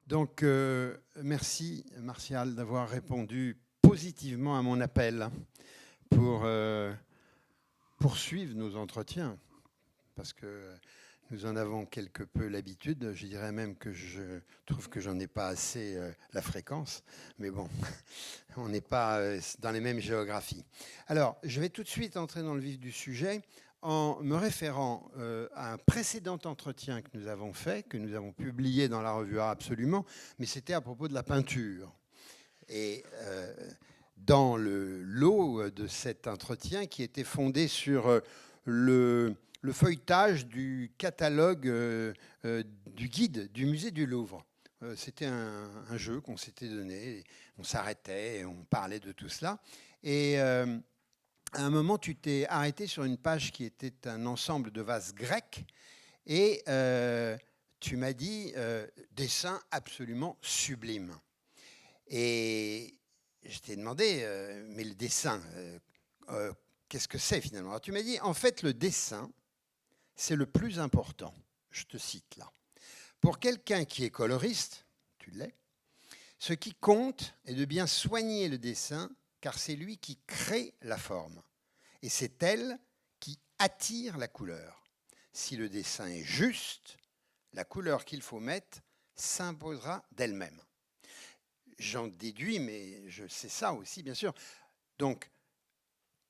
Donc, merci Martial d'avoir répondu positivement à mon appel pour poursuivre nos entretiens, parce que nous en avons quelque peu l'habitude. Je dirais même que je trouve que j'en ai pas assez la fréquence, mais bon, on n'est pas dans les mêmes géographies. Alors, je vais tout de suite entrer dans le vif du sujet en me référant à un précédent entretien que nous avons fait, que nous avons publié dans la revue Art Absolument, mais c'était à propos de la peinture. Et dans le lot de cet entretien qui était fondé sur le feuilletage du catalogue du guide du musée du Louvre. C'était un jeu qu'on s'était donné, on s'arrêtait, on parlait de tout cela. Et à un moment, tu t'es arrêté sur une page qui était un ensemble de vases grecs et tu m'as dit dessin absolument sublime. Et je t'ai demandé, mais le dessin, qu'est-ce que c'est finalement? Alors tu m'as dit, en fait, le dessin, c'est le plus important. Je te cite là. Pour quelqu'un qui est coloriste, tu l'es, ce qui compte est de bien soigner le dessin, car c'est lui qui crée la forme. Et c'est elle qui attire la couleur. Si le dessin est juste, la couleur qu'il faut mettre s'imposera d'elle-même. J'en déduis, mais je sais ça aussi, bien sûr. Donc,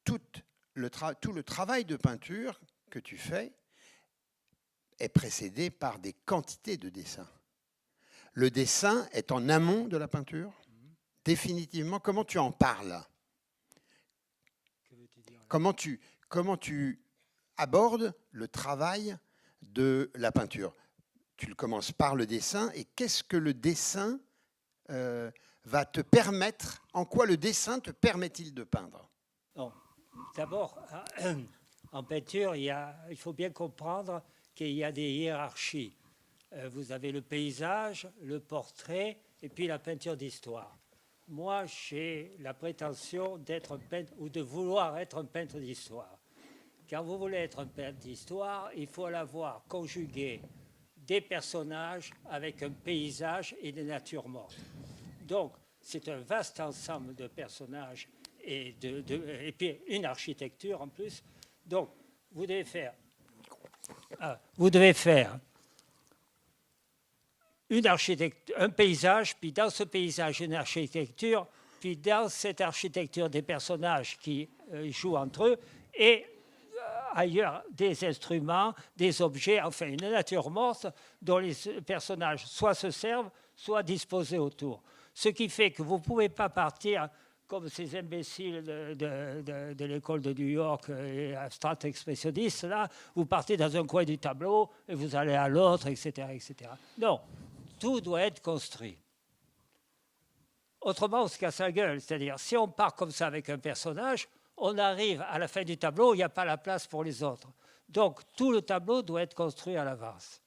tout le travail de peinture que tu fais est précédé par des quantités de dessins. Le dessin est en amont de la peinture, définitivement. Comment tu en parles? Comment tu abordes le travail de la peinture? Tu le commences par le dessin, et qu'est-ce que le dessin va te permettre, en quoi le dessin te permet-il de peindre? Bon, d'abord, en peinture, il faut bien comprendre qu'il y a des hiérarchies. Vous avez le paysage, le portrait et puis la peinture d'histoire. Moi, j'ai la prétention d'être un peintre ou de vouloir être un peintre d'histoire. Quand vous voulez être un peintre d'histoire, il faut l'avoir conjugué des personnages avec un paysage et des natures mortes. Donc, c'est un vaste ensemble de personnages et puis une architecture en plus. Donc, vous devez faire un paysage, puis dans ce paysage, une architecture, puis dans cette architecture, des personnages qui jouent entre eux, et ailleurs, des instruments, des objets, enfin une nature morte dont les personnages soit se servent, soit disposés autour. Ce qui fait que vous ne pouvez pas partir comme ces imbéciles de l'école de New York et abstract expressionnistes, là, vous partez dans un coin du tableau et vous allez à l'autre, etc., etc. Non, tout doit être construit. Autrement, on se casse la gueule. C'est-à-dire, si on part comme ça avec un personnage, on arrive à la fin du tableau, il n'y a pas la place pour les autres. Donc, tout le tableau doit être construit à l'avance.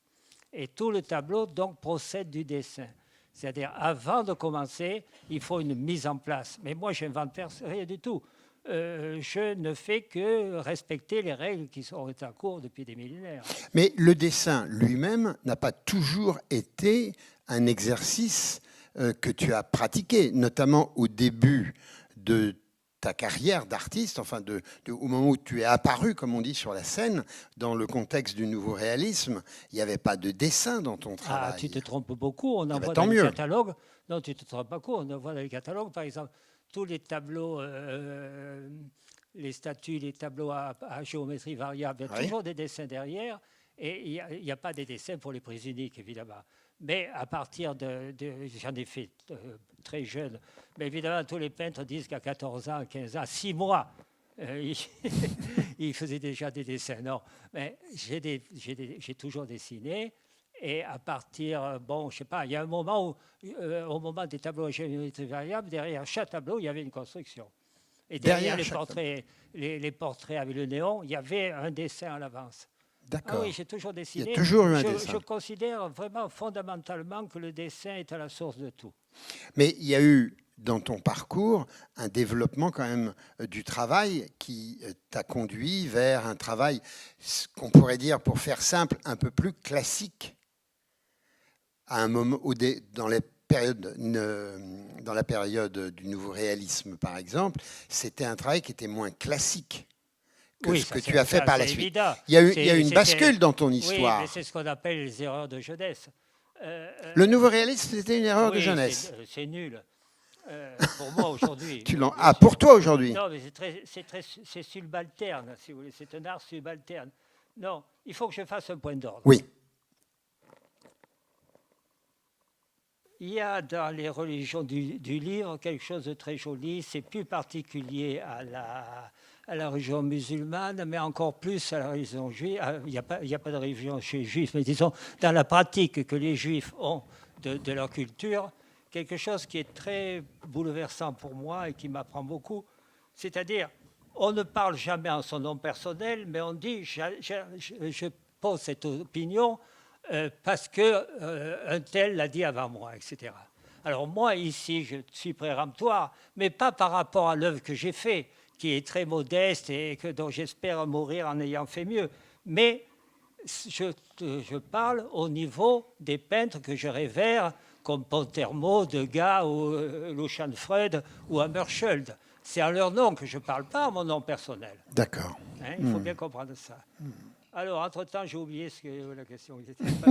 Et tout le tableau, donc, procède du dessin. C'est-à-dire, avant de commencer, il faut une mise en place. Mais moi, je n'invente rien du tout. Je ne fais que respecter les règles qui sont en cours depuis des millénaires. Mais le dessin lui-même n'a pas toujours été un exercice que tu as pratiqué, notamment au début de ta carrière d'artiste, enfin au moment où tu es apparu, comme on dit, sur la scène, dans le contexte du nouveau réalisme, il n'y avait pas de dessin dans ton travail. Ah, tu te trompes beaucoup, on en voit tant dans mieux. les catalogues. Non, tu te trompes beaucoup, on en voit dans les catalogues, par exemple, tous les tableaux, les statues, les tableaux à géométrie variable, il y a toujours des dessins derrière, et il n'y a pas des dessins pour les prises uniques, évidemment. Mais à partir j'en ai fait très jeune, mais évidemment, tous les peintres disent qu'à 14 ans, 15 ans, 6 mois, ils faisaient déjà des dessins. Non, mais j'ai toujours dessiné, Et à partir, bon, je sais pas, il y a un moment où, au moment des tableaux à géométrie variable, derrière chaque tableau, il y avait une construction. Et derrière les portraits avec le néon, il y avait un dessin à l'avance. Ah oui, j'ai toujours dessiné. Il y a toujours eu un dessin. Je considère vraiment fondamentalement que le dessin est à la source de tout. Mais il y a eu dans ton parcours un développement quand même du travail qui t'a conduit vers un travail, ce qu'on pourrait dire, pour faire simple, un peu plus classique. À un moment où dans la période du nouveau réalisme, par exemple, c'était un travail qui était moins classique que ce que tu as fait par la suite. Évident. Il y a eu une bascule dans ton histoire. Oui, mais c'est ce qu'on appelle les erreurs de jeunesse. Le nouveau réalisme, c'était une erreur de jeunesse. C'est nul. Pour moi aujourd'hui. Pour toi aujourd'hui. Non, mais c'est subalterne, si vous voulez. C'est un art subalterne. Non, il faut que je fasse un point d'ordre. Oui. Il y a dans les religions du livre quelque chose de très joli. C'est plus particulier à la religion musulmane, mais encore plus à la religion juive. Il n'y a pas de religion chez les juifs, mais disons, dans la pratique que les juifs ont de leur culture, quelque chose qui est très bouleversant pour moi et qui m'apprend beaucoup. C'est-à-dire, on ne parle jamais en son nom personnel, mais on dit, je pose cette opinion parce qu'un tel l'a dit avant moi, etc. Alors moi, ici, je suis péremptoire, mais pas par rapport à l'œuvre que j'ai faite, qui est très modeste et dont j'espère mourir en ayant fait mieux. Mais je parle au niveau des peintres que je révère, comme Pontermo, Degas, ou Lucian Freud ou Hammarskjöld. C'est en leur nom que je ne parle pas, en mon nom personnel. D'accord. Hein, il faut bien comprendre ça. Alors, entre-temps, j'ai oublié la question.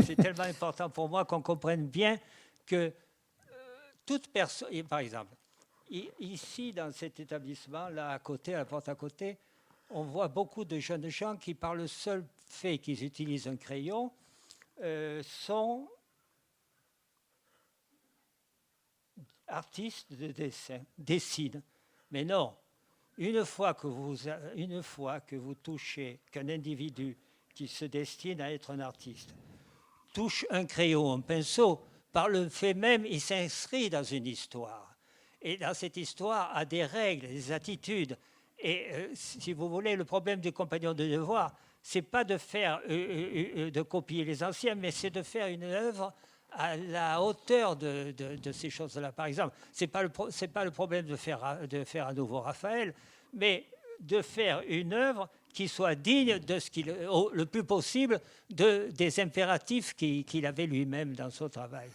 C'est tellement important pour moi qu'on comprenne bien que toute personne, par exemple, ici, dans cet établissement, là, à côté, à la porte à côté, on voit beaucoup de jeunes gens qui, par le seul fait qu'ils utilisent un crayon, sont artistes de dessin, dessinent. Mais non, une fois que vous touchez qu'un individu qui se destine à être un artiste touche un crayon, un pinceau, par le fait même, il s'inscrit dans une histoire. Et dans cette histoire, a des règles, des attitudes. Et si vous voulez, le problème du compagnon de devoir, c'est pas de copier les anciens, mais c'est de faire une œuvre à la hauteur de ces choses-là. Par exemple, c'est pas le problème de faire un nouveau Raphaël, mais de faire une œuvre qui soit digne de le plus possible des impératifs qu'il avait lui-même dans son travail.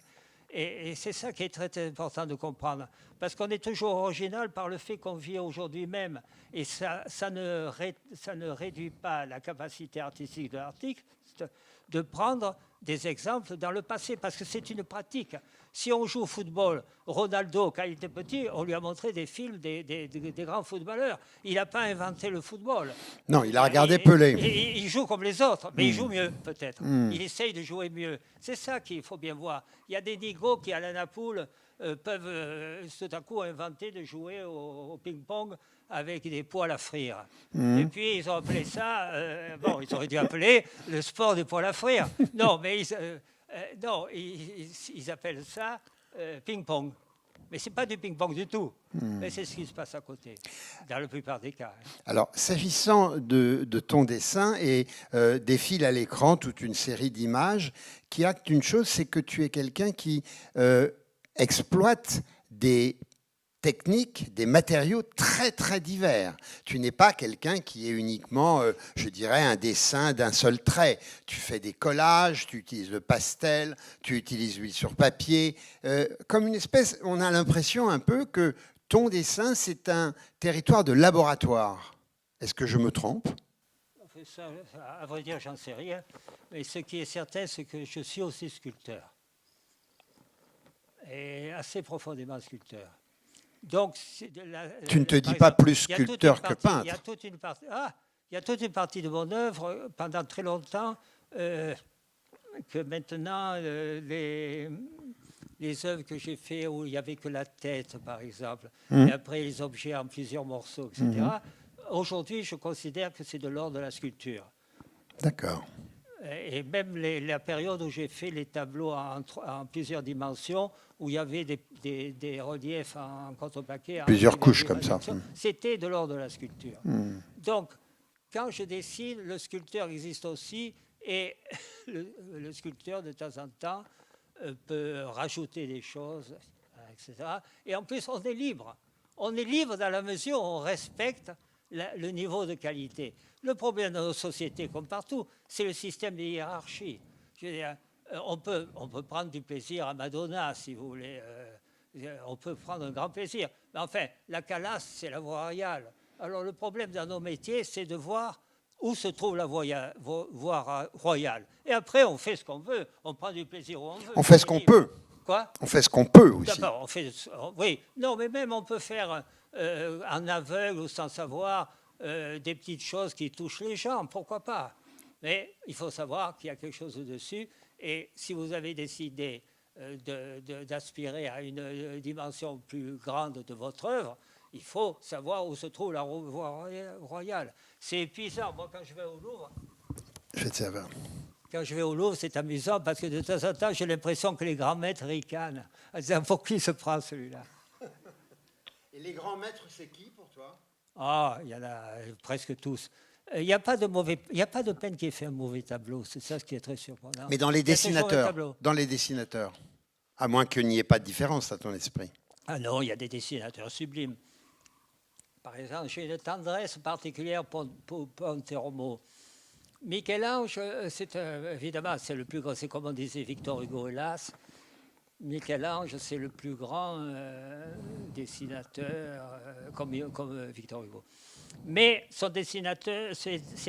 Et c'est ça qui est très, très important de comprendre. Parce qu'on est toujours original par le fait qu'on vit aujourd'hui même. Et ça ne réduit pas la capacité artistique de l'artiste de prendre des exemples dans le passé, parce que c'est une pratique. Si on joue au football, Ronaldo, quand il était petit, on lui a montré des films des grands footballeurs. Il n'a pas inventé le football. Non, il a regardé Pelé. Il joue comme les autres, mais il joue mieux, peut-être. Il essaye de jouer mieux. C'est ça qu'il faut bien voir. Il y a des nigauds qui, à la Napoule, peuvent tout à coup inventer de jouer au ping-pong avec des poils à frire. Et puis, ils ont appelé ça... ils auraient dû appeler le sport des poils à frire. Non, mais ils appellent ça ping-pong. Mais ce n'est pas du ping-pong du tout. Mais c'est ce qui se passe à côté, dans la plupart des cas. Alors, s'agissant de ton dessin, et défile à l'écran toute une série d'images qui actent une chose, c'est que tu es quelqu'un qui exploite des techniques, des matériaux très, très divers. Tu n'es pas quelqu'un qui est uniquement, je dirais, un dessin d'un seul trait. Tu fais des collages, tu utilises le pastel, tu utilises l'huile sur papier. Comme une espèce, on a l'impression un peu que ton dessin, c'est un territoire de laboratoire. Est-ce que je me trompe ? Ça, à vrai dire, j'en sais rien. Mais ce qui est certain, c'est que je suis aussi sculpteur. Et assez profondément sculpteur. Donc, tu ne te dis pas plus sculpteur que peintre. Il y a toute une partie de mon œuvre, pendant très longtemps, que maintenant, les œuvres que j'ai faites où il n'y avait que la tête, par exemple, et après les objets en plusieurs morceaux, etc., aujourd'hui, je considère que c'est de l'ordre de la sculpture. D'accord. Et même la période où j'ai fait les tableaux en plusieurs dimensions, où il y avait des reliefs en contreplaqué. Plusieurs couches comme ça. C'était de l'ordre de la sculpture. Donc, quand je dessine, le sculpteur existe aussi, et le sculpteur, de temps en temps, peut rajouter des choses, etc. Et en plus, on est libre. On est libre dans la mesure où on respecte le niveau de qualité. Le problème dans nos sociétés, comme partout, c'est le système de hiérarchie. Je veux dire, on peut prendre du plaisir à Madonna, si vous voulez. On peut prendre un grand plaisir. Mais enfin, la Calas, c'est la voie royale. Alors le problème dans nos métiers, c'est de voir où se trouve la voie royale. Et après, on fait ce qu'on veut. On prend du plaisir où on veut. On fait ce qu'on peut. Quoi ? On fait ce qu'on peut aussi. D'abord, oui. Non, mais même on peut faire en aveugle ou sans savoir des petites choses qui touchent les gens. Pourquoi pas ? Mais il faut savoir qu'il y a quelque chose au-dessus. Et si vous avez décidé d'aspirer à une dimension plus grande de votre œuvre, il faut savoir où se trouve la voie royale. C'est épuisant. Moi, quand je vais au Louvre... Quand je vais au Louvre, c'est amusant parce que de temps en temps, j'ai l'impression que les grands maîtres ricanent. En disant, pour qui se prend celui-là ? Et les grands maîtres, c'est qui pour toi ? Ah, il y en a presque tous. Il n'y a pas de peine qui ait fait un mauvais tableau. C'est ça ce qui est très surprenant. Mais dans les dessinateurs, à moins qu'il n'y ait pas de différence à ton esprit. Ah non, il y a des dessinateurs sublimes. Par exemple, j'ai une tendresse particulière pour Pontormo. Michel-Ange, évidemment, c'est le plus grand, c'est comme on disait Victor Hugo, hélas. Michel-Ange, c'est le plus grand dessinateur, comme Victor Hugo. Mais ses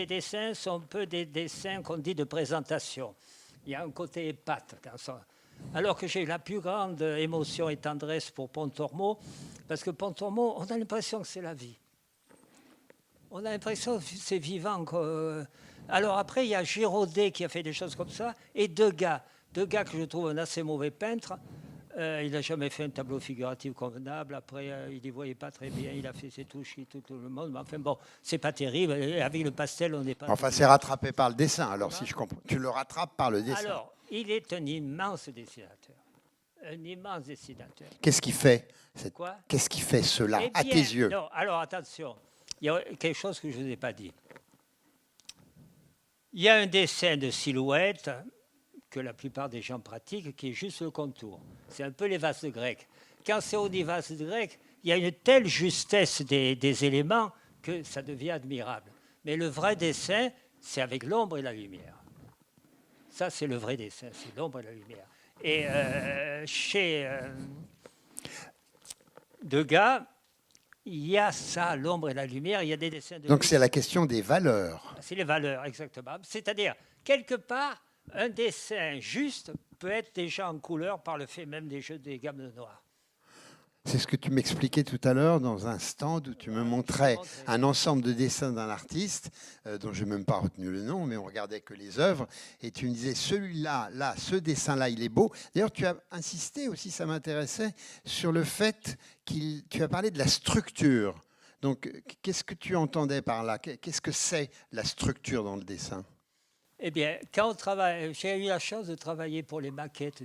dessins sont un peu des dessins qu'on dit de présentation. Il y a un côté épate dans ça. Alors que j'ai la plus grande émotion et tendresse pour Pontormo, parce que Pontormo, on a l'impression que c'est la vie. On a l'impression que c'est vivant. Alors après, il y a Giraudet qui a fait des choses comme ça, et Degas que je trouve un assez mauvais peintre. Il n'a jamais fait un tableau figuratif convenable. Après, il n'y voyait pas très bien. Il a fait ses touches chez tout le monde. Mais enfin, bon, c'est pas terrible. Avec le pastel, on n'est pas... Enfin, c'est rattrapé par le dessin, alors, si je comprends. Tu le rattrapes par le dessin. Alors, il est un immense dessinateur. Un immense dessinateur. Qu'est-ce qui fait cela, à tes yeux ? Non, alors, attention. Il y a quelque chose que je ne vous ai pas dit. Il y a un dessin de silhouette que la plupart des gens pratiquent, qui est juste le contour. C'est un peu les vases grecs. Quand c'est au niveau vases grecs, il y a une telle justesse des éléments que ça devient admirable. Mais le vrai dessin, c'est avec l'ombre et la lumière. Ça, c'est le vrai dessin, c'est l'ombre et la lumière. Et chez Degas, il y a ça, l'ombre et la lumière, il y a des dessins de... Donc c'est la question des valeurs. C'est les valeurs, exactement. C'est-à-dire, quelque part, un dessin juste peut être déjà en couleur par le fait même des jeux des gammes de noir. C'est ce que tu m'expliquais tout à l'heure dans un stand où tu me montrais un ensemble de dessins d'un artiste dont je n'ai même pas retenu le nom, mais on regardait que les œuvres, et tu me disais celui-là, ce dessin-là, il est beau. D'ailleurs, tu as insisté aussi, ça m'intéressait, sur le fait tu as parlé de la structure. Donc, qu'est-ce que tu entendais par là ? Qu'est-ce que c'est la structure dans le dessin ? Eh bien, quand on travaille, j'ai eu la chance de travailler pour les maquettes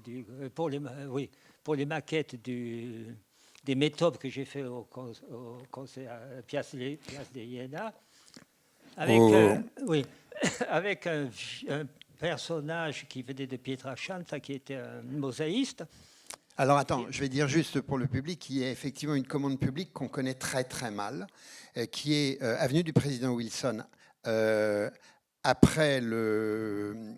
des méthodes que j'ai fait au conseil à Piazza de Iéna, avec un personnage qui venait de Pietrasanta, qui était un mosaïste. Alors attends, je vais dire juste pour le public, qui est effectivement une commande publique qu'on connaît très très mal, qui est avenue du Président Wilson, après le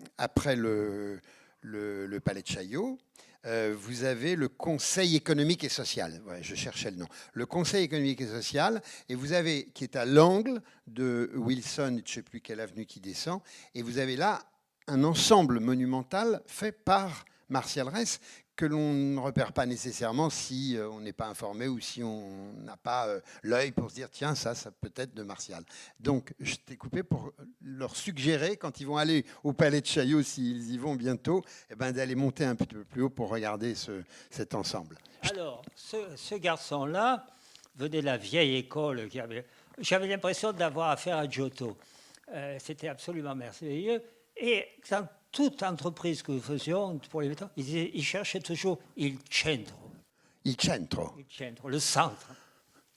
Palais de Chaillot. Vous avez le Conseil économique et social. Ouais, je cherchais le nom. Le Conseil économique et social, et vous avez, qui est à l'angle de Wilson, je ne sais plus quelle avenue qui descend, et vous avez là un ensemble monumental fait par Martial Ress, que l'on ne repère pas nécessairement si on n'est pas informé ou si on n'a pas l'œil pour se dire tiens, ça peut être de Martial. Donc, je t'ai coupé pour leur suggérer, quand ils vont aller au Palais de Chaillot, s'ils y vont bientôt, d'aller monter un petit peu plus haut pour regarder cet ensemble. Alors, ce garçon-là venait de la vieille école. J'avais l'impression d'avoir affaire à Giotto. C'était absolument merveilleux. Et dans toute entreprise que nous faisions pour les métaux, ils cherchaient toujours il centro. Il centro. Il centro, le centre.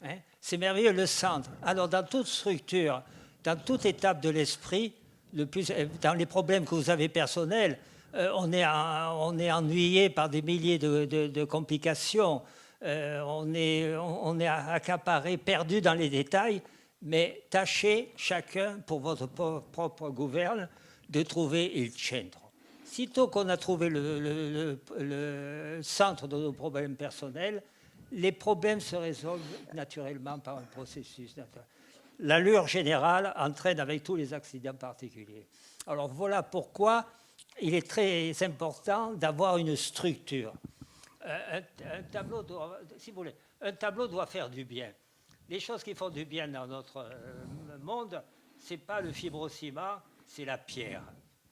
Hein? C'est merveilleux, le centre. Alors, dans toute structure, dans toute étape de l'esprit, dans les problèmes que vous avez personnels, on est ennuyé par des milliers de complications. On est accaparé, perdu dans les détails, mais tâchez chacun, pour votre propre gouverne, de trouver il centro. Sitôt qu'on a trouvé le centre de nos problèmes personnels, les problèmes se résolvent naturellement par un processus naturel. L'allure générale entraîne avec tous les accidents particuliers. Alors voilà pourquoi il est très important d'avoir une structure. Un tableau doit, si vous voulez, un tableau doit faire du bien. Les choses qui font du bien dans notre monde, ce n'est pas le fibrociment, c'est la pierre,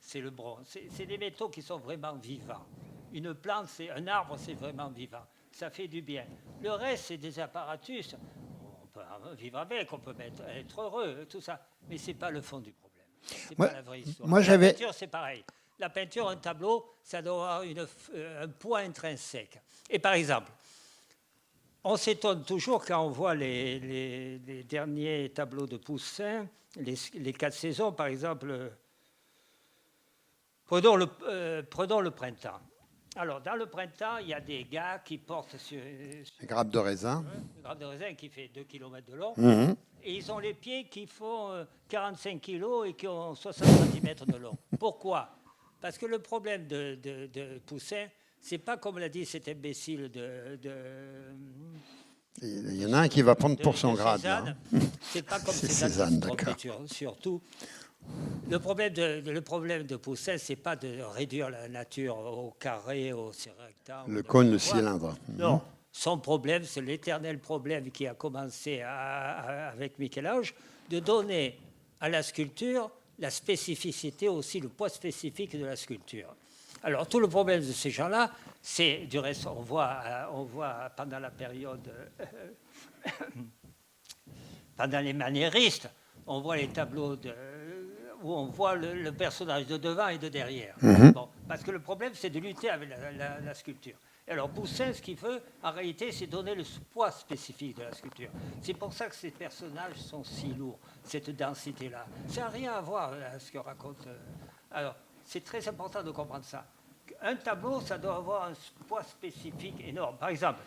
c'est le bronze. C'est des métaux qui sont vraiment vivants. Une plante, un arbre, c'est vraiment vivant. Ça fait du bien. Le reste, c'est des apparatus. On peut vivre avec, on peut être heureux, tout ça. Mais ce n'est pas le fond du problème. Ce n'est pas la vraie histoire. La peinture, c'est pareil. La peinture, un tableau, ça doit avoir un poids intrinsèque. Et par exemple, on s'étonne toujours quand on voit les derniers tableaux de Poussin, les 4 saisons, par exemple. Prenons le printemps. Alors, dans le printemps, il y a des gars qui portent sur grappe de raisin. Une grappe de raisin qui fait 2 km de long. Mmh. Et ils ont les pieds qui font 45 kg et qui ont 60 cm de long. Pourquoi? Parce que le problème de Poussin, c'est pas comme l'a dit cet imbécile Il y en a un qui va prendre pour son grade. Cézanne. C'est pas comme Cézanne, d'accord. Surtout. Le problème de Poussin, c'est pas de réduire la nature au carré, au rectangle. Le cône, le cylindre. Non. Son problème, c'est l'éternel problème qui a commencé avec Michel-Ange, de donner à la sculpture la spécificité, aussi le poids spécifique de la sculpture. Alors, tout le problème de ces gens-là, c'est, du reste, on voit pendant la période, pendant les maniéristes, on voit les tableaux où on voit le personnage de devant et de derrière. Mmh. Bon, parce que le problème, c'est de lutter avec la sculpture. Alors, Poussin, ce qu'il veut, en réalité, c'est donner le poids spécifique de la sculpture. C'est pour ça que ces personnages sont si lourds, cette densité-là. Ça n'a rien à voir avec ce que raconte... Alors, c'est très important de comprendre ça. Un tableau, ça doit avoir un poids spécifique énorme. Par exemple,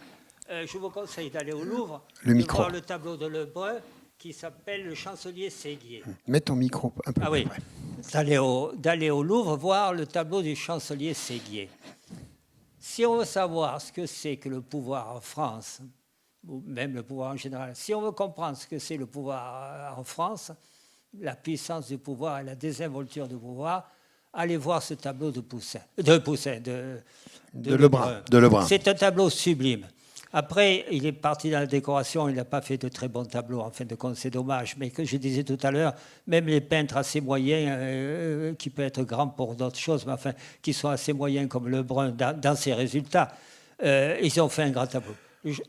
je vous conseille d'aller au Louvre, de voir le tableau de Lebrun qui s'appelle le chancelier Séguier. Mets ton micro un peu plus près. D'aller au Louvre voir le tableau du chancelier Séguier. Si on veut savoir ce que c'est que le pouvoir en France, ou même le pouvoir en général, si on veut comprendre ce que c'est le pouvoir en France, la puissance du pouvoir et la désinvolture du pouvoir, allez voir ce tableau de Lebrun. C'est un tableau sublime. Après, il est parti dans la décoration, il n'a pas fait de très bons tableaux, en fin de compte, c'est dommage. Mais que je disais tout à l'heure, même les peintres assez moyens, qui peuvent être grands pour d'autres choses, mais enfin, qui sont assez moyens comme Lebrun dans ses résultats, ils ont fait un grand tableau.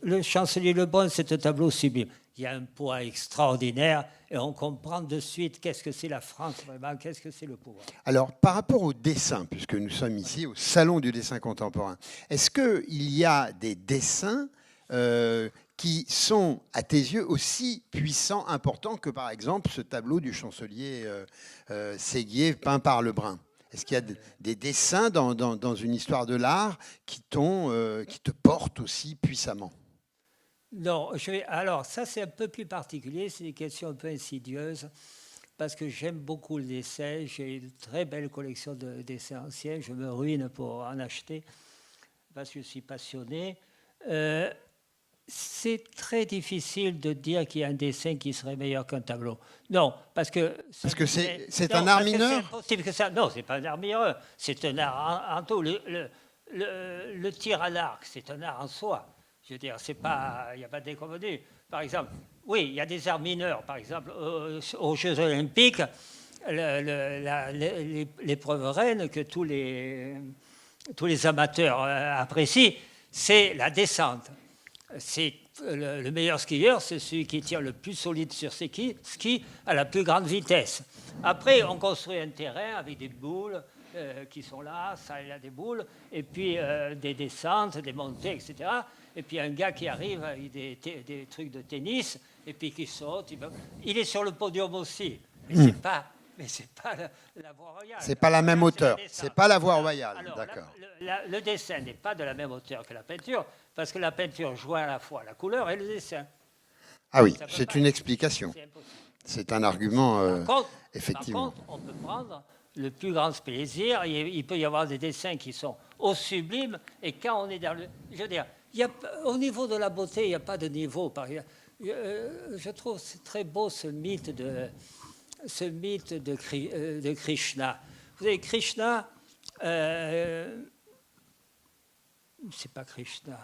Le chancelier Lebrun, c'est un tableau sublime. Il y a un poids extraordinaire et on comprend de suite qu'est-ce que c'est la France, vraiment, qu'est-ce que c'est le pouvoir. Alors, par rapport au dessin, puisque nous sommes ici au Salon du dessin contemporain, est-ce qu'il y a des dessins qui sont, à tes yeux, aussi puissants, importants que, par exemple, ce tableau du chancelier Séguier peint par Lebrun? Est-ce qu'il y a des dessins dans une histoire de l'art qui te portent aussi puissamment? Non, alors ça c'est un peu plus particulier, c'est des questions un peu insidieuses, parce que j'aime beaucoup le dessin, j'ai une très belle collection de dessins anciens, je me ruine pour en acheter, parce que je suis passionné. C'est très difficile de dire qu'il y a un dessin qui serait meilleur qu'un tableau. Non, parce que c'est un art mineur. C'est impossible que ça. Non, c'est pas un art mineur, c'est un art en tout. Le tir à l'arc, c'est un art en soi. Je veux dire, il n'y a pas d'inconvénient. Par exemple, oui, il y a des arts mineurs. Par exemple, aux Jeux Olympiques, l'épreuve reine que tous les amateurs apprécient, c'est la descente. le meilleur skieur, c'est celui qui tire le plus solide sur ses skis à la plus grande vitesse. Après, on construit un terrain avec des boules qui sont là, ça et là des boules, et puis des descentes, des montées, etc. Et puis un gars qui arrive avec des trucs de tennis, et puis qui saute. Il est sur le podium aussi, mais c'est pas la voie royale. C'est pas la même hauteur. C'est pas la voie royale. Alors, d'accord. Le dessin n'est pas de la même hauteur que la peinture, parce que la peinture joint à la fois la couleur et le dessin. Ah oui, c'est une explication. C'est impossible. C'est un argument, effectivement. Par contre, on peut prendre le plus grand plaisir. Il peut y avoir des dessins qui sont au sublime, et quand on est dans le... Je veux dire, au niveau de la beauté, il n'y a pas de niveau. Je trouve c'est très beau ce mythe de Krishna. Vous savez, Krishna, c'est pas Krishna.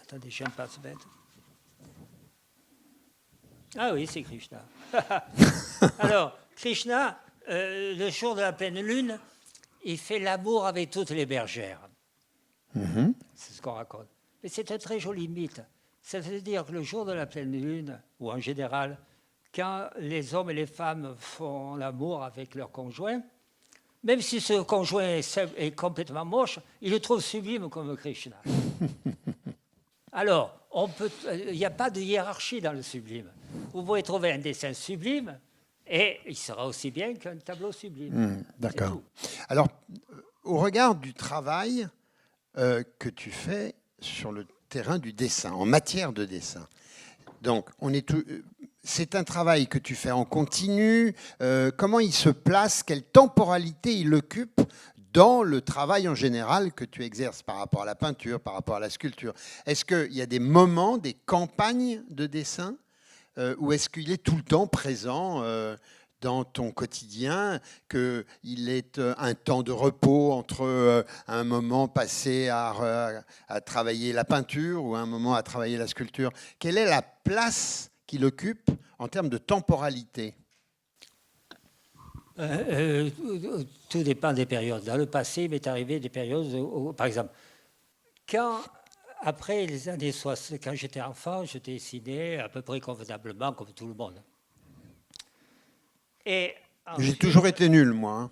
Attendez, je n'aime pas ce bête. Ah oui, c'est Krishna. Alors, Krishna, le jour de la pleine lune, il fait l'amour avec toutes les bergères. Mm-hmm. C'est ce qu'on raconte. Mais c'est un très joli mythe. Ça veut dire que le jour de la pleine lune, ou en général, quand les hommes et les femmes font l'amour avec leur conjoint, même si ce conjoint est complètement moche, ils le trouvent sublime comme Krishna. Alors, il n'y a pas de hiérarchie dans le sublime. Vous pouvez trouver un dessin sublime et il sera aussi bien qu'un tableau sublime. D'accord. Alors, au regard du travail que tu fais sur le terrain du dessin, en matière de dessin, donc c'est un travail que tu fais en continu. Comment il se place? Quelle temporalité il occupe dans le travail en général que tu exerces par rapport à la peinture, par rapport à la sculpture? Est-ce qu'il y a des moments, des campagnes de dessin, ou est-ce qu'il est tout le temps présent dans ton quotidien, qu'il est un temps de repos entre un moment passé à travailler la peinture ou un moment à travailler la sculpture? Quelle est la place qu'il occupe en termes de temporalité? Tout dépend des périodes. Dans le passé, il m'est arrivé des périodes où, par exemple, après les années 60, quand j'étais enfant, je dessinais à peu près convenablement comme tout le monde. Et j'ai toujours été nul, moi.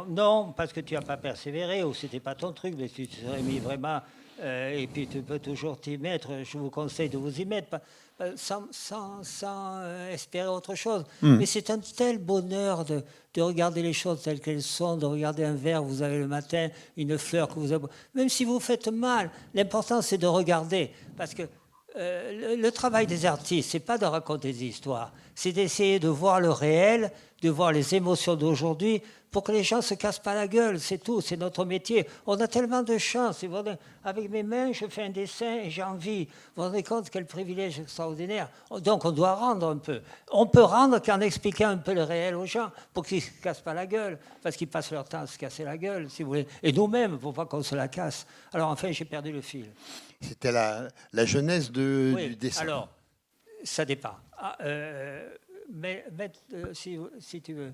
Non, parce que tu n'as pas persévéré, ou ce n'était pas ton truc, mais tu te serais mis vraiment... et puis tu peux toujours t'y mettre. Je vous conseille de vous y mettre sans espérer autre chose. Mais c'est un tel bonheur de regarder les choses telles qu'elles sont, de regarder un verre que vous avez le matin, une fleur que vous avez... Même si vous faites mal, l'important c'est de regarder. Parce que le travail des artistes, c'est pas de raconter des histoires, c'est d'essayer de voir le réel, de voir les émotions d'aujourd'hui, pour que les gens ne se cassent pas la gueule, c'est tout, c'est notre métier. On a tellement de chance. Avec mes mains, je fais un dessin et j'ai envie. Vous vous rendez compte quel privilège extraordinaire. Donc on doit rendre un peu. On peut rendre qu'en expliquant un peu le réel aux gens, pour qu'ils ne se cassent pas la gueule, parce qu'ils passent leur temps à se casser la gueule, si vous voulez. Et nous-mêmes, pour pas qu'on se la casse. Alors enfin, j'ai perdu le fil. C'était la genèse du dessin. Alors, ça dépend. Mais si tu veux...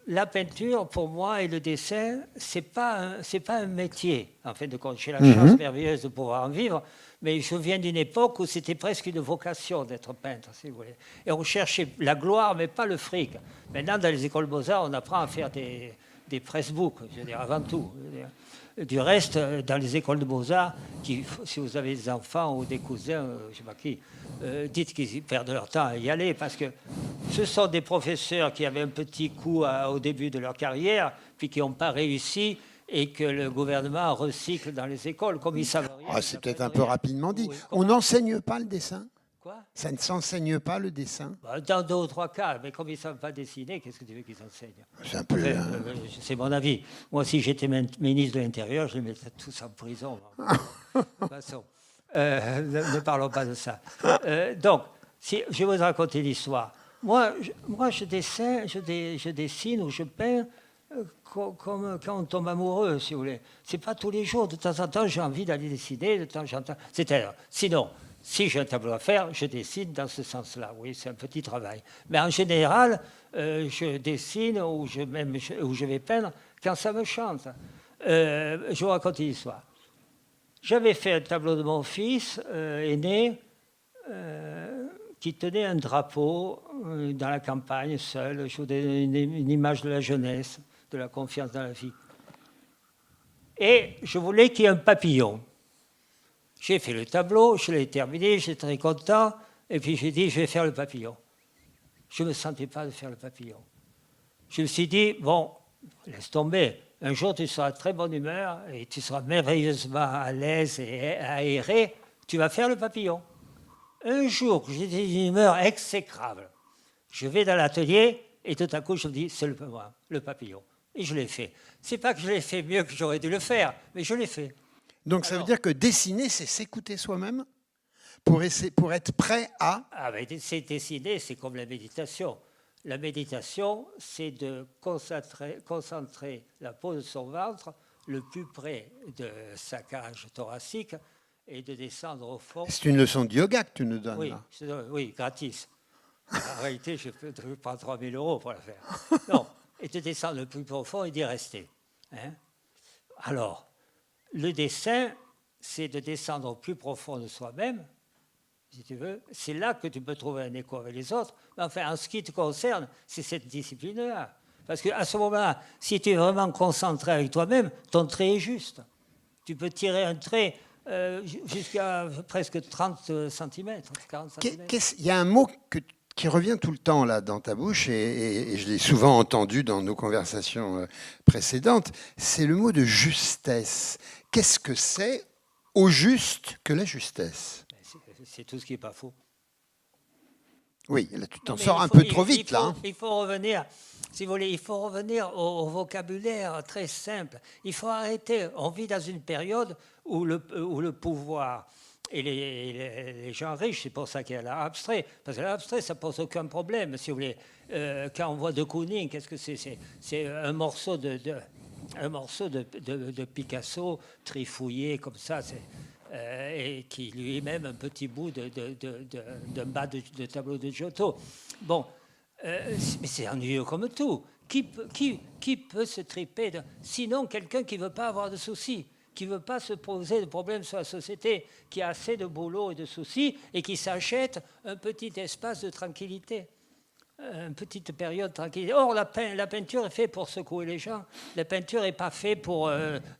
La peinture, pour moi, et le dessin, c'est pas un métier. En fin de compte, j'ai la chance merveilleuse de pouvoir en vivre, mais je viens d'une époque où c'était presque une vocation d'être peintre, si vous voulez. Et on cherchait la gloire, mais pas le fric. Maintenant, dans les écoles Beaux-Arts, on apprend à faire des pressbooks, je veux dire, avant tout. Du reste, dans les écoles de Beaux-Arts, si vous avez des enfants ou des cousins, je ne sais pas qui, dites qu'ils perdent leur temps à y aller, parce que ce sont des professeurs qui avaient un petit coup au début de leur carrière, puis qui n'ont pas réussi, et que le gouvernement recycle dans les écoles, comme ils savent rien. C'est peut-être un peu rapidement dit. Oui, on n'enseigne pas le dessin? Quoi? Ça ne s'enseigne pas, le dessin? Dans 2 ou 3 cas, mais comme ils ne savent pas dessiner, qu'est-ce que tu veux qu'ils enseignent? C'est un peu... c'est mon avis. Moi, si j'étais ministre de l'Intérieur, je les mettrais tous en prison. De toute façon, ne parlons pas de ça. Donc, je vais vous raconter l'histoire. Moi, je dessine ou je peins comme quand on tombe amoureux, si vous voulez. C'est pas tous les jours. De temps en temps, j'ai envie d'aller dessiner. De temps en temps... Sinon, si j'ai un tableau à faire, je dessine dans ce sens-là. Oui, c'est un petit travail. Mais en général, je dessine ou je vais peindre quand ça me chante. Je vous raconte une histoire. J'avais fait un tableau de mon fils aîné qui tenait un drapeau dans la campagne, seul. Je voulais une image de la jeunesse, de la confiance dans la vie. Et je voulais qu'il y ait un papillon. J'ai fait le tableau, je l'ai terminé, j'étais très content, et puis j'ai dit, je vais faire le papillon. Je ne me sentais pas de faire le papillon. Je me suis dit, bon, laisse tomber, un jour tu seras de très bonne humeur, et tu seras merveilleusement à l'aise et aéré, tu vas faire le papillon. Un jour que j'étais d'une humeur exécrable, je vais dans l'atelier, et tout à coup je me dis, c'est le papillon. Et je l'ai fait. C'est pas que je l'ai fait mieux que j'aurais dû le faire, mais je l'ai fait. Donc ça veut dire que dessiner, c'est s'écouter soi-même pour être prêt à... Ah ben, c'est dessiner, c'est comme la méditation. La méditation, c'est de concentrer la peau de son ventre le plus près de sa cage thoracique et de descendre au fond. C'est une leçon de yoga que tu nous donnes, oui, là. Oui, gratis. En réalité, je prends 3 000 € pour la faire. Non, et de descendre le plus profond et d'y rester. Hein? Alors, le dessin, c'est de descendre au plus profond de soi-même, si tu veux. C'est là que tu peux trouver un écho avec les autres. Mais enfin, en ce qui te concerne, c'est cette discipline-là. Parce qu'à ce moment-là, si tu es vraiment concentré avec toi-même, ton trait est juste. Tu peux tirer un trait jusqu'à presque 30 cm, 40 cm. Il y a un mot qui revient tout le temps là dans ta bouche, et je l'ai souvent entendu dans nos conversations précédentes, c'est le mot de justesse. Qu'est-ce que c'est au juste que la justesse? C'est tout ce qui n'est pas faux. Oui, là tu t'en sors un peu trop vite, là. Hein. Il faut revenir, si vous voulez, il faut revenir au vocabulaire très simple. Il faut arrêter. On vit dans une période où le pouvoir et les gens riches, c'est pour ça qu'il y a l'art abstrait. Parce que l'art abstrait, ça ne pose aucun problème, si vous voulez. Quand on voit de Kooning, qu'est-ce que c'est? C'est un morceau de Picasso trifouillé comme ça. Et qui lui-même un petit bout d'un bas de tableau de Giotto. Bon, mais c'est ennuyeux comme tout. Qui peut se triper sinon quelqu'un qui ne veut pas avoir de soucis, qui ne veut pas se poser de problèmes sur la société, qui a assez de boulot et de soucis et qui s'achète un petit espace de tranquillité, une petite période tranquille. Or, la peinture est faite pour secouer les gens. La peinture n'est pas faite pour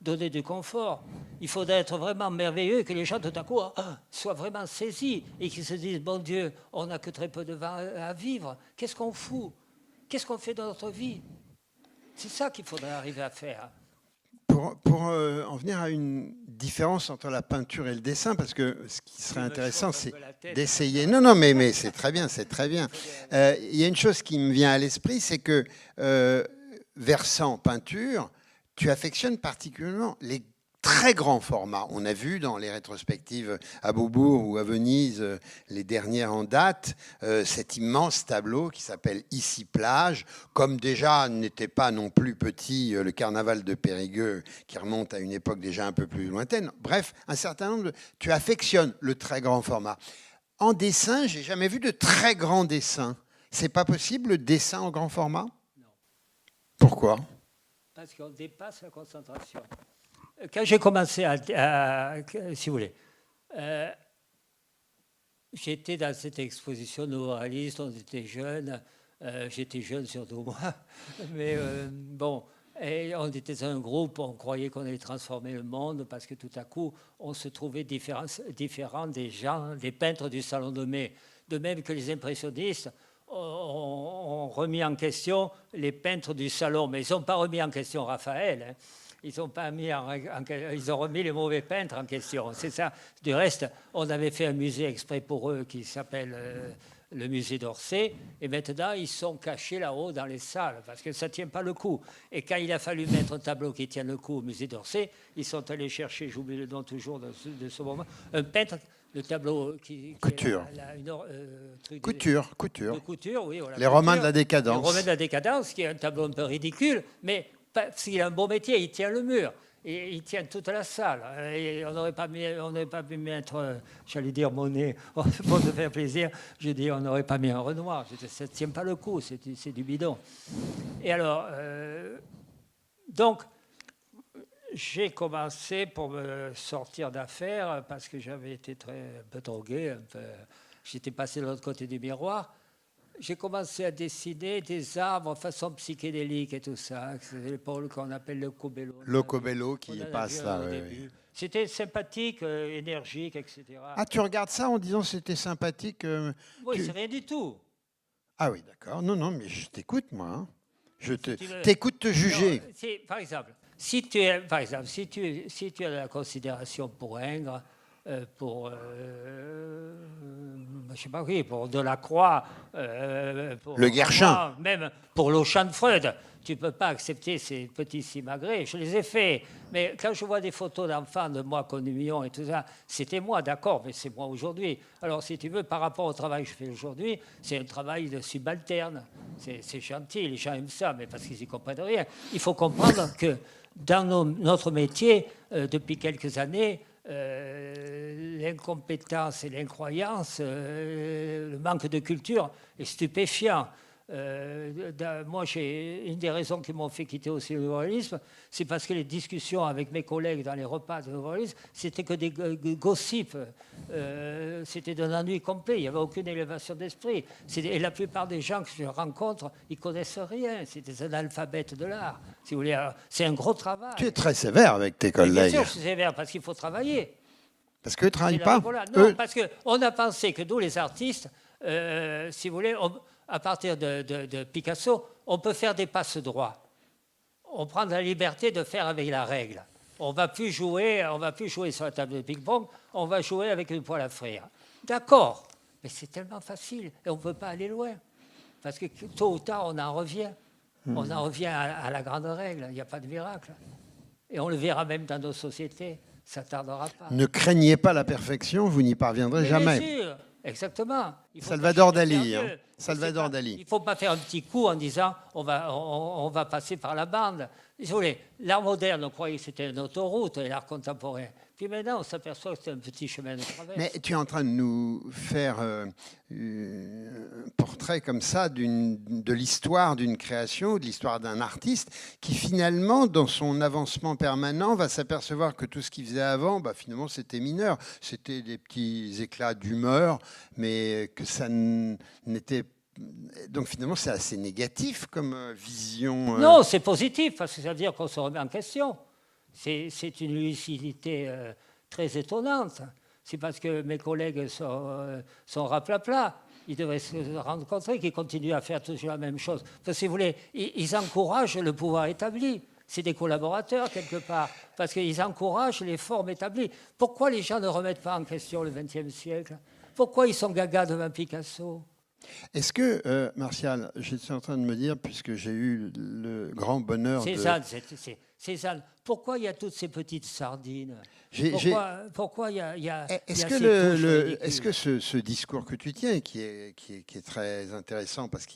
donner du confort. Il faudrait être vraiment merveilleux et que les gens, tout à coup, soient vraiment saisis et qu'ils se disent, bon Dieu, on n'a que très peu de temps à vivre. Qu'est-ce qu'on fout? Qu'est-ce qu'on fait dans notre vie? C'est ça qu'il faudrait arriver à faire. Pour en venir à une différence entre la peinture et le dessin, parce que ce qui serait intéressant, c'est d'essayer... Non, mais c'est très bien, c'est très bien. Il y a une chose qui me vient à l'esprit, c'est que versant peinture, tu affectionnes particulièrement les très grands formats. On a vu dans les rétrospectives à Beaubourg ou à Venise, les dernières en date, cet immense tableau qui s'appelle Ici plage, comme déjà n'était pas non plus petit le carnaval de Périgueux, qui remonte à une époque déjà un peu plus lointaine. Bref, un certain nombre tu affectionnes le très grand format. En dessin, j'ai jamais vu de très grand dessin. C'est pas possible le dessin en grand format? Non. Pourquoi? Parce qu'on dépasse la concentration. Quand j'ai commencé si vous voulez, j'étais dans cette exposition nouveau réaliste, on était jeunes, j'étais jeune surtout moi, mais bon, et on était un groupe, on croyait qu'on allait transformer le monde parce que tout à coup, on se trouvait différent des gens, des peintres du Salon de Mai, de même que les impressionnistes ont remis en question les peintres du Salon, mais ils n'ont pas remis en question Raphaël, hein. Ils ont remis les mauvais peintres en question. C'est ça. Du reste, on avait fait un musée exprès pour eux qui s'appelle le musée d'Orsay. Et maintenant, ils sont cachés là-haut dans les salles parce que ça ne tient pas le coup. Et quand il a fallu mettre un tableau qui tient le coup au musée d'Orsay, ils sont allés chercher, j'oublie le nom toujours de ce moment, un peintre. Le tableau qui Couture. Couture, oui. Voilà, les Romains de la décadence. Les Romains de la décadence, qui est un tableau un peu ridicule, mais parce qu'il a un beau métier, il tient le mur. Et il tient toute la salle. Et on n'aurait pas pu mettre, j'allais dire Monet, pour se faire plaisir, je dis on n'aurait pas mis un Renoir. Ça ne tient pas le coup, c'est du bidon. Et alors, donc, j'ai commencé pour me sortir d'affaires, parce que j'avais été un peu drogué, j'étais passé de l'autre côté du miroir. J'ai commencé à dessiner des arbres façon psychédélique et tout ça. C'est l'épaule qu'on appelle le cobello. Locobello qui passe là. Au Oui, début. oui. C'était sympathique, énergique, etc. Ah, tu regardes ça en disant que c'était sympathique. Oui, c'est rien du tout. Ah oui, d'accord. Non, non, mais je t'écoute, moi. Hein. Je veux. t'écoute te juger. Non, par exemple, si tu as de la considération pour Ingres, pour je sais pas qui, pour Delacroix, pour Le Guerchin. Renoir, même pour l'Auchan de Freud, tu peux pas accepter ces petits simagrées. Je les ai faits, mais quand je vois des photos d'enfants de moi comme Mignon et tout ça, c'était moi, d'accord, mais c'est moi aujourd'hui. Alors si tu veux, par rapport au travail que je fais aujourd'hui, c'est un travail de subalterne. C'est gentil, les gens aiment ça, mais parce qu'ils y comprennent rien. Il faut comprendre que dans notre métier, depuis quelques années, l'incompétence et l'incroyance, le manque de culture est stupéfiant. Moi, une des raisons qui m'ont fait quitter aussi le journalisme, c'est parce que les discussions avec mes collègues dans les repas de journalisme, c'était que des gossips. C'était d'un ennui complet. Il n'y avait aucune élévation d'esprit. Et la plupart des gens que je rencontre, ils connaissent rien. C'est des analphabètes de l'art. Si vous voulez, c'est un gros travail. Tu es très sévère avec tes collègues. Bien sûr, je suis sévère parce qu'il faut travailler. Parce qu'eux ne travaillent pas. Non, parce qu'on a pensé que nous, les artistes, si vous voulez, à partir de Picasso, on peut faire des passes droits. On prend la liberté de faire avec la règle. On va plus jouer sur la table de ping-pong, on va jouer avec une poêle à frire. D'accord, mais c'est tellement facile et on ne peut pas aller loin. Parce que tôt ou tard, on en revient. On en revient à la grande règle, il n'y a pas de miracle. Et on le verra même dans nos sociétés, ça ne tardera pas. Ne craignez pas la perfection, vous n'y parviendrez jamais. Bien sûr. Exactement. Salvador Dali. Hein. Salvador Dali. Il ne faut pas faire un petit coup en disant on va passer par la bande. Désolé, l'art moderne, on croyait que c'était une autoroute, et l'art contemporain. Puis maintenant, on s'aperçoit que c'est un petit chemin de traverse. Mais tu es en train de nous faire un portrait comme ça de l'histoire d'une création, de l'histoire d'un artiste qui finalement, dans son avancement permanent, va s'apercevoir que tout ce qu'il faisait avant, finalement, c'était mineur. C'était des petits éclats d'humeur, mais que ça n'était pas. Donc finalement, c'est assez négatif comme vision. Non, c'est positif, parce que ça veut dire qu'on se remet en question. C'est une lucidité très étonnante. C'est parce que mes collègues sont raplapla. Ils devraient se rendre compte qu'ils continuent à faire toujours la même chose. Parce que si vous voulez, ils encouragent le pouvoir établi. C'est des collaborateurs quelque part, parce qu'ils encouragent les formes établies. Pourquoi les gens ne remettent pas en question le XXe siècle? Pourquoi ils sont gaga devant Picasso? Est-ce que, Martial, j'étais en train de me dire, puisque j'ai eu le grand bonheur Cézanne, pourquoi il y a toutes ces petites sardines? Pourquoi il y a Est-ce que ce discours que tu tiens, qui est très intéressant, parce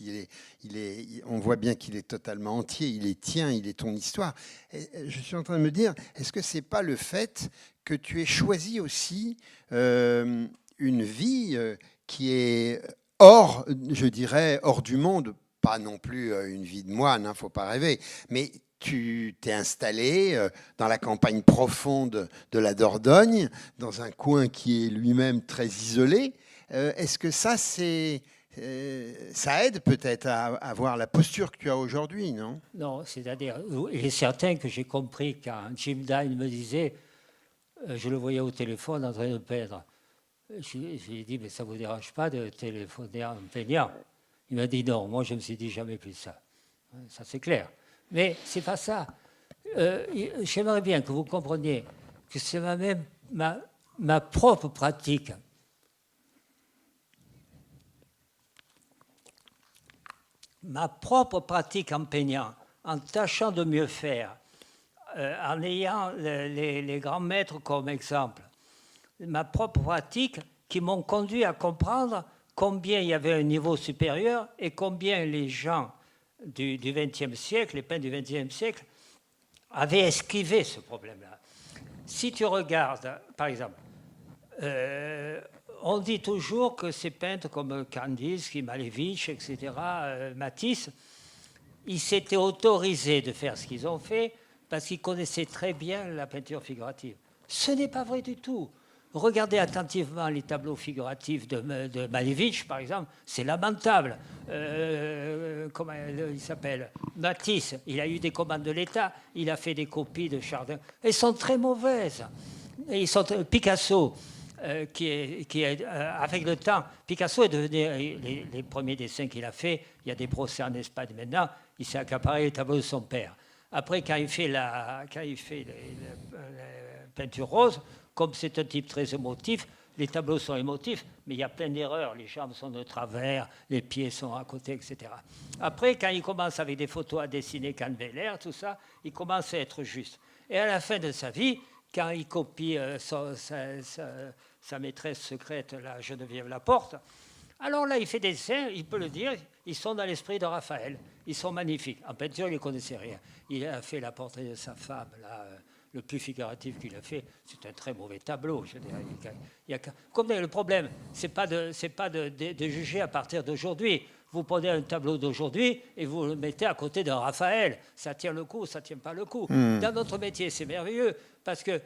on voit bien qu'il est totalement entier, il est tien, il est ton histoire, je suis en train de me dire, est-ce que c'est pas le fait que tu aies choisi aussi une vie qui est hors, je dirais, hors du monde, pas non plus une vie de moine, il ne faut pas rêver, mais tu t'es installé dans la campagne profonde de la Dordogne, dans un coin qui est lui-même très isolé. Est-ce que ça aide peut-être à avoir la posture que tu as aujourd'hui, non? Non, c'est-à-dire, il est certain que j'ai compris quand Jim Dine me disait, je le voyais au téléphone en train de peindre. Je lui ai dit, mais ça ne vous dérange pas de téléphoner en peignant? Il m'a dit non, moi je me suis dit jamais plus ça. Ça c'est clair. Mais c'est pas ça. J'aimerais bien que vous compreniez que c'est ma propre pratique. Ma propre pratique en peignant, en tâchant de mieux faire, en ayant les grands maîtres comme exemple. Ma propre pratique qui m'ont conduit à comprendre combien il y avait un niveau supérieur et combien les gens du XXe siècle, les peintres du XXe siècle, avaient esquivé ce problème-là. Si tu regardes, par exemple, on dit toujours que ces peintres comme Kandinsky, Malevich, etc., Matisse, ils s'étaient autorisés de faire ce qu'ils ont fait parce qu'il connaissait très bien la peinture figurative. Ce n'est pas vrai du tout. Regardez attentivement les tableaux figuratifs de Malevich, par exemple, c'est lamentable. Comment il s'appelle? Matisse, il a eu des commandes de l'État, il a fait des copies de Chardin. Elles sont très mauvaises. Et Picasso, avec le temps, Picasso est devenu, les premiers dessins qu'il a fait, il y a des procès en Espagne maintenant, il s'est accaparé les tableaux de son père. Après, quand il fait la peinture rose, comme c'est un type très émotif, les tableaux sont émotifs, mais il y a plein d'erreurs. Les jambes sont de travers, les pieds sont à côté, etc. Après, quand il commence avec des photos à dessiner Canveller, tout ça, il commence à être juste. Et à la fin de sa vie, quand il copie sa maîtresse secrète, la Geneviève Laporte, alors là, il fait des dessins, il peut le dire, ils sont dans l'esprit de Raphaël. Ils sont magnifiques. En peinture, il ne connaissait rien. Il a fait la portrait de sa femme, là, le plus figuratif qu'il a fait. C'est un très mauvais tableau. Je dirais. Comme le problème, ce n'est pas de juger à partir d'aujourd'hui. Vous prenez un tableau d'aujourd'hui et vous le mettez à côté d'un Raphaël. Ça tient le coup, ça ne tient pas le coup. Dans notre métier, c'est merveilleux parce que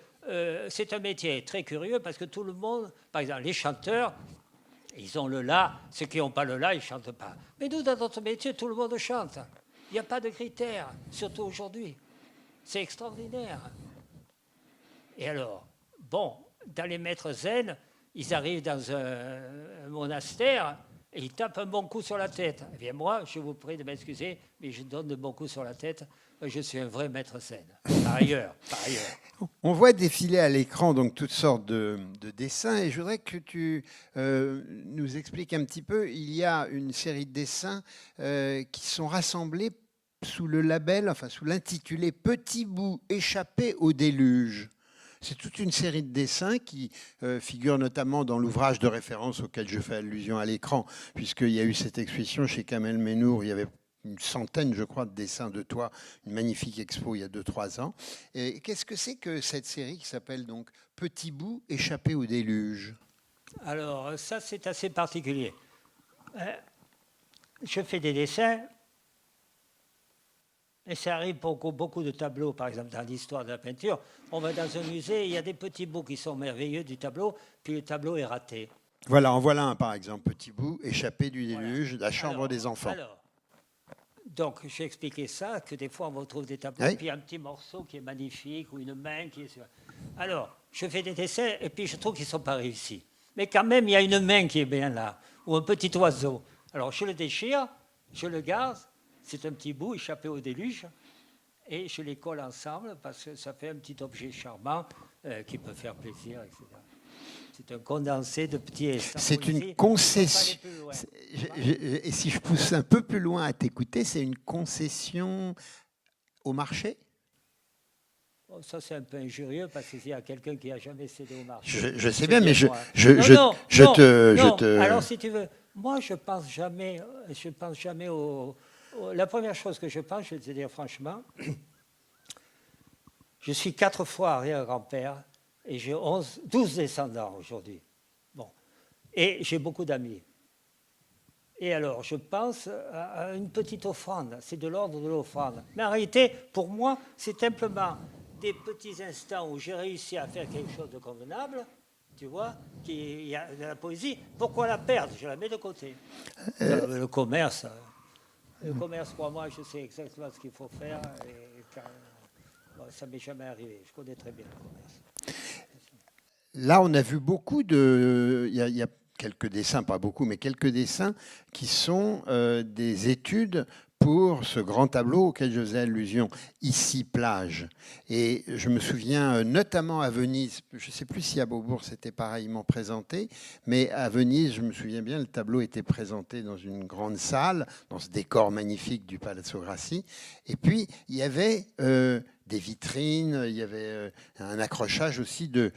c'est un métier très curieux parce que tout le monde, par exemple, les chanteurs, ils ont le la. Ceux qui n'ont pas le la, ils ne chantent pas. Mais nous, dans notre métier, tout le monde chante. Il n'y a pas de critères, surtout aujourd'hui. C'est extraordinaire. Et alors, bon, dans les maîtres zen, ils arrivent dans un monastère et ils tapent un bon coup sur la tête. Eh bien, moi, je vous prie de m'excuser, mais je donne de bons coups sur la tête. Je suis un vrai maître zen. Par ailleurs. On voit défiler à l'écran donc toutes sortes de dessins et je voudrais que tu nous expliques un petit peu. Il y a une série de dessins qui sont rassemblés sous le label, enfin sous l'intitulé « Petits bouts échappés au déluge ». C'est toute une série de dessins qui figurent notamment dans l'ouvrage de référence auquel je fais allusion à l'écran, puisqu'il y a eu cette exposition chez Kamel Mennour, il y avait une centaine, je crois, de dessins de toi, une magnifique expo il y a 2-3 ans. Et qu'est-ce que c'est que cette série qui s'appelle donc « Petits bouts échappés au déluge » ? Alors, ça, c'est assez particulier. Je fais des dessins, et ça arrive pour beaucoup de tableaux, par exemple, dans l'histoire de la peinture. On va dans un musée, il y a des petits bouts qui sont merveilleux du tableau, puis le tableau est raté. Voilà, en voilà un, par exemple, Petit bout échappé du déluge, voilà. La chambre des enfants. Donc, j'ai expliqué ça, que des fois, on retrouve des tableaux, oui. Puis un petit morceau qui est magnifique, ou une main qui est... Alors, je fais des dessins, et puis je trouve qu'ils ne sont pas réussis. Mais quand même, il y a une main qui est bien là, ou un petit oiseau. Alors, je le déchire, je le garde, c'est un petit bout échappé au déluge, et je les colle ensemble, parce que ça fait un petit objet charmant qui peut faire plaisir, etc. C'est un condensé de petits essais. C'est une concession. Et si je pousse un peu plus loin à t'écouter, c'est une concession au marché ? Ça, c'est un peu injurieux parce qu'il y a quelqu'un qui n'a jamais cédé au marché. Je sais bien, mais je te... Alors, si tu veux, moi, je ne pense jamais au... La première chose que je pense, je vais te dire franchement, je suis 4 fois arrière-grand-père et j'ai 12 descendants aujourd'hui. Bon. Et j'ai beaucoup d'amis. Et alors, je pense à une petite offrande, c'est de l'ordre de l'offrande. Mais en réalité, pour moi, c'est simplement des petits instants où j'ai réussi à faire quelque chose de convenable, tu vois, il y a de la poésie. Pourquoi la perdre ? Je la mets de côté. Le commerce, crois-moi, je sais exactement ce qu'il faut faire. Et ça ne m'est jamais arrivé. Je connais très bien le commerce. Là, on a vu beaucoup de... Il y a quelques dessins, pas beaucoup, mais quelques dessins qui sont des études pour ce grand tableau auquel je faisais allusion, Ici, plage. Et je me souviens notamment à Venise, je ne sais plus si à Beaubourg c'était pareillement présenté, mais à Venise, je me souviens bien, le tableau était présenté dans une grande salle, dans ce décor magnifique du Palazzo Grassi. Et puis, il y avait des vitrines, il y avait un accrochage aussi de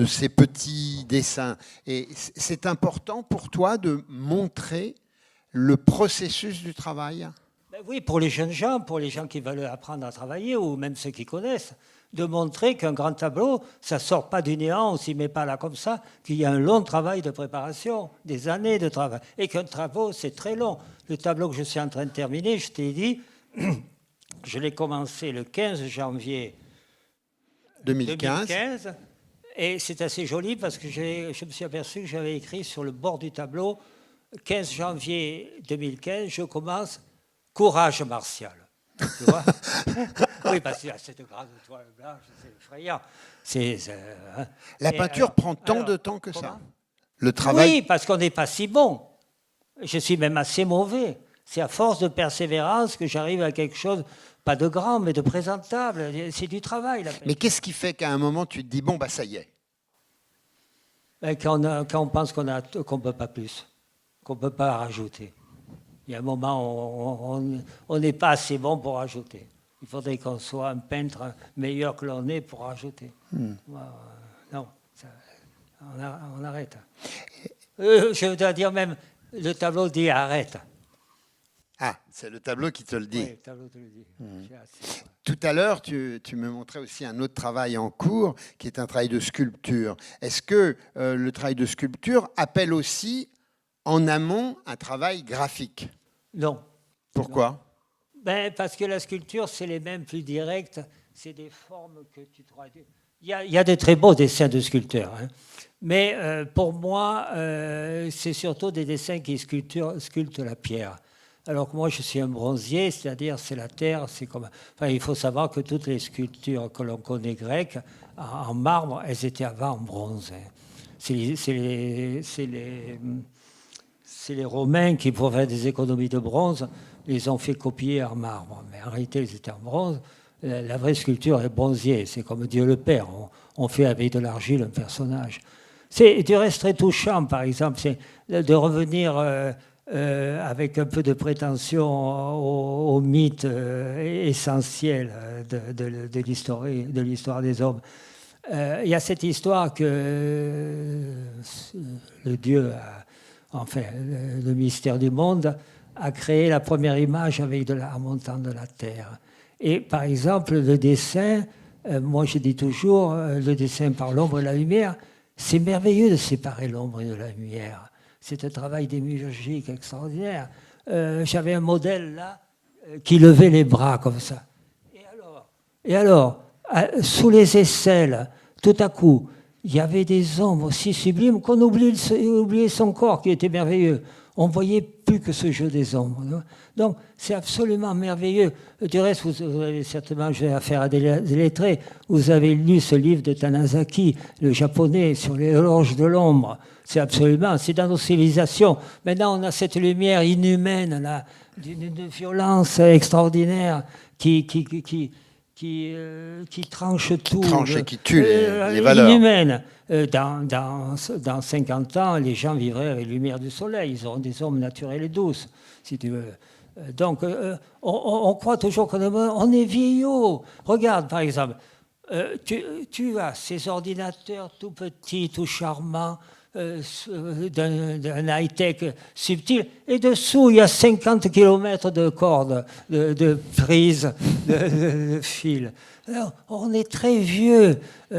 ces petits dessins. Et c'est important pour toi de montrer le processus du travail ? Oui, pour les jeunes gens, pour les gens qui veulent apprendre à travailler, ou même ceux qui connaissent, de montrer qu'un grand tableau, ça ne sort pas du néant, on ne s'y met pas là comme ça, qu'il y a un long travail de préparation, des années de travail, et qu'un tableau, c'est très long. Le tableau que je suis en train de terminer, je t'ai dit, Je l'ai commencé le 15 janvier 2015. 2015. Et c'est assez joli parce que je me suis aperçu que j'avais écrit sur le bord du tableau 15 janvier 2015, je commence Courage martial. Tu vois? Oui, parce qu'il y a cette grande toile blanche, c'est effrayant. La peinture prend tant de temps que ça. Le travail. Oui, parce qu'on n'est pas si bon. Je suis même assez mauvais. C'est à force de persévérance que j'arrive à quelque chose, pas de grand, mais de présentable. C'est du travail. Mais qu'est-ce qui fait qu'à un moment, tu te dis, bon, bah ça y est? Quand on pense qu'on ne peut pas plus, qu'on ne peut pas rajouter. Il y a un moment où on n'est pas assez bon pour rajouter. Il faudrait qu'on soit un peintre meilleur que l'on est pour rajouter. Non, on arrête. Je dois dire même, le tableau dit arrête. Ah, c'est le tableau qui te le dit. Oui, le tableau te le dit. Tout à l'heure, tu me montrais aussi un autre travail en cours, qui est un travail de sculpture. Est-ce que le travail de sculpture appelle aussi, en amont, un travail graphique? Non. Pourquoi? Non. Ben, parce que la sculpture, c'est les mêmes plus directes. C'est des formes que tu traduis. Il y a de très beaux dessins de sculpteurs. Hein. Mais pour moi, c'est surtout des dessins qui sculptent la pierre. Alors que moi, je suis un bronzier, c'est-à-dire c'est la terre. C'est comme. Enfin, il faut savoir que toutes les sculptures que l'on connaît grecques en marbre, elles étaient avant en bronze. Hein. C'est les Romains qui, pour faire des économies de bronze, les ont fait copier en marbre. Mais en réalité, ils étaient en bronze. La vraie sculpture est bronzier. C'est comme Dieu le Père. On fait avec de l'argile un personnage. C'est du reste très touchant, par exemple, c'est de revenir avec un peu de prétention au mythe essentiel de l'histoire des hommes. Il y a cette histoire que le Dieu, le mystère du monde, a créé la première image avec en montant de la terre. Et par exemple, le dessin, moi je dis toujours, le dessin par l'ombre et la lumière, c'est merveilleux de séparer l'ombre de la lumière. C'est un travail démiurgique extraordinaire. J'avais un modèle là qui levait les bras comme ça. Et alors, sous les aisselles, tout à coup, il y avait des ombres aussi sublimes qu'on oubliait son corps qui était merveilleux. On ne voyait plus que ce jeu des ombres. Donc, c'est absolument merveilleux. Du reste, vous avez certainement, je vais affaire à des lettrés, vous avez lu ce livre de Tanazaki, le japonais, sur les horloges de l'ombre. C'est dans nos civilisations. Maintenant, on a cette lumière inhumaine, là, d'une violence extraordinaire qui tranche tout. Tranche et qui tue les valeurs. Inhumaine. Dans 50 ans, les gens vivraient avec la lumière du soleil. Ils auront des ombres naturelles et douces, si tu veux. Donc, on croit toujours qu'on est vieillot. Regarde, par exemple, tu as ces ordinateurs tout petits, tout charmants, d'un high-tech subtil, et dessous, il y a 50 km de cordes, de prises, de fils. Alors, on est très vieux, on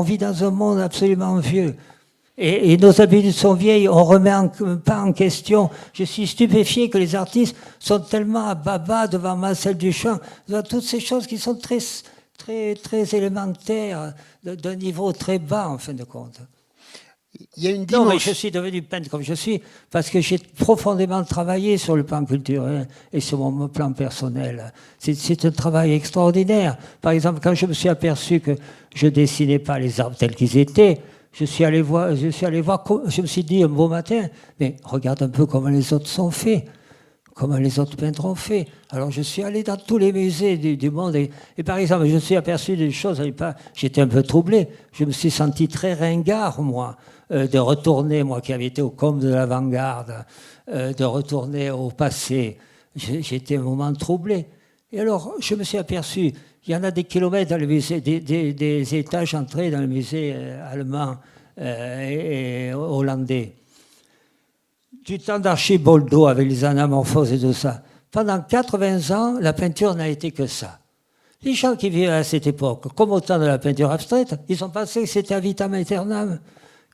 vit dans un monde absolument vieux. Et nos habitudes sont vieilles, on ne remet pas en question. Je suis stupéfié que les artistes sont tellement à baba devant Marcel Duchamp, devant toutes ces choses qui sont très, très, très élémentaires, d'un niveau très bas, en fin de compte. Il y a une dimension... Non, mais je suis devenu peintre comme je suis parce que j'ai profondément travaillé sur le plan culturel et sur mon plan personnel. C'est un travail extraordinaire. Par exemple, quand je me suis aperçu que je dessinais pas les arbres tels qu'ils étaient, je me suis dit un beau matin, mais regarde un peu comment les autres sont faits, comment les autres peintres ont fait. Alors je suis allé dans tous les musées du monde et par exemple, je me suis aperçu d'une chose, j'étais un peu troublé, je me suis senti très ringard, moi, de retourner, moi qui avais été au comble de l'avant-garde, de retourner au passé. J'étais un moment troublé. Et alors, je me suis aperçu, il y en a des kilomètres dans le musée, des étages entrés dans le musée allemand et hollandais. Du temps d'Archiboldo avec les anamorphoses et tout ça. Pendant 80 ans, la peinture n'a été que ça. Les gens qui vivaient à cette époque, comme au temps de la peinture abstraite, ils ont pensé que c'était à vitam aeternam,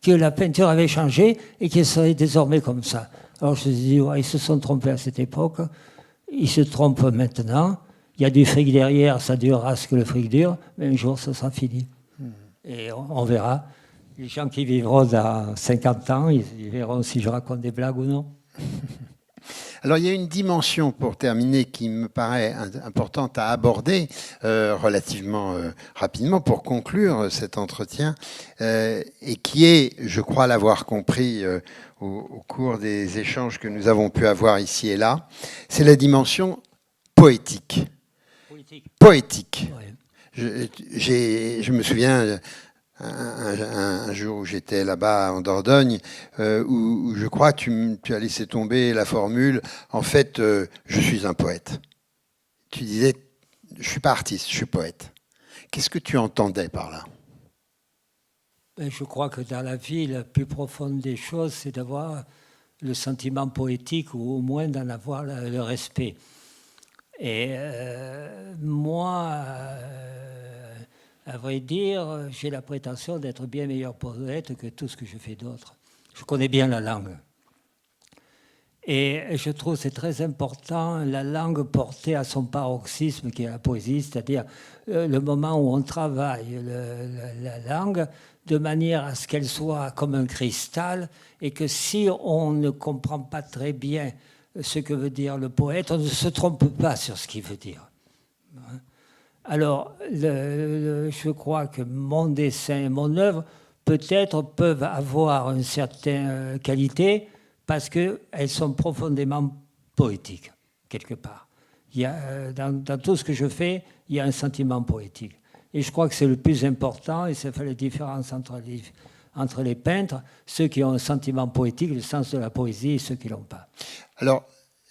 que la peinture avait changé et qu'elle serait désormais comme ça. Alors je me suis dit, ouais, ils se sont trompés à cette époque. il se trompe maintenant. Il y a du fric derrière, ça durera ce que le fric dure, mais un jour, ça sera fini. Et on verra. Les gens qui vivront dans 50 ans, ils verront si je raconte des blagues ou non. Alors, il y a une dimension, pour terminer, qui me paraît importante à aborder relativement rapidement pour conclure cet entretien, et qui est, je crois l'avoir compris au cours des échanges que nous avons pu avoir ici et là, c'est la dimension poétique. Poétique. Ouais. Je me souviens un jour où j'étais là-bas en Dordogne, où je crois tu as laissé tomber la formule « En fait, je suis un poète ». Tu disais « Je ne suis pas artiste, je suis poète ». Qu'est-ce que tu entendais par là ? Je crois que dans la vie, la plus profonde des choses, c'est d'avoir le sentiment poétique ou au moins d'en avoir le respect. Et moi, à vrai dire, j'ai la prétention d'être bien meilleur poète que tout ce que je fais d'autre. Je connais bien la langue. Et je trouve que c'est très important, la langue portée à son paroxysme, qui est la poésie, c'est-à-dire le moment où on travaille la langue de manière à ce qu'elle soit comme un cristal, et que si on ne comprend pas très bien ce que veut dire le poète, on ne se trompe pas sur ce qu'il veut dire. Alors, je crois que mon dessin et mon œuvre, peut-être, peuvent avoir une certaine qualité parce qu'elles sont profondément poétiques, quelque part. Il y a, dans tout ce que je fais, il y a un sentiment poétique. Et je crois que c'est le plus important, et ça fait la différence entre les peintres, ceux qui ont un sentiment poétique, le sens de la poésie, et ceux qui ne l'ont pas. Alors,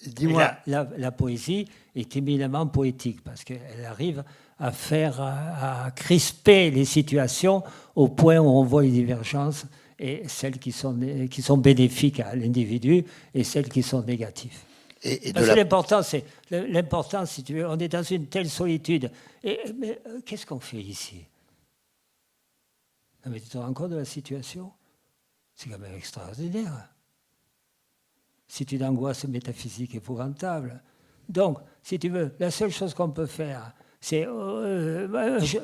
dis-moi... La poésie est éminemment poétique, parce qu'elle arrive à crisper les situations au point où on voit les divergences, et celles qui sont bénéfiques à l'individu, et celles qui sont négatives. Parce que l'important, si tu veux, on est dans une telle solitude. Mais qu'est-ce qu'on fait ici? Non, mais tu te rends compte de la situation? C'est quand même extraordinaire. C'est une angoisse métaphysique épouvantable. Donc, si tu veux, la seule chose qu'on peut faire, c'est...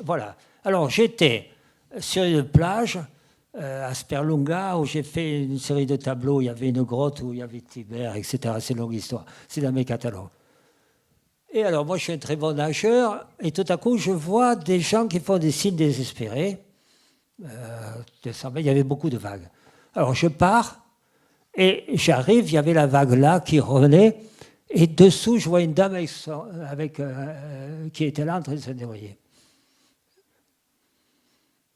voilà. Alors, j'étais sur une plage à Sperlunga, où j'ai fait une série de tableaux. Il y avait une grotte où il y avait Tibère, etc. C'est une longue histoire. C'est dans mes catalogues. Et alors, moi, je suis un très bon nageur, et tout à coup, je vois des gens qui font des signes désespérés. Il y avait beaucoup de vagues. Alors, je pars, et j'arrive, il y avait la vague là qui revenait, et dessous, je vois une dame qui était là en train de se noyer.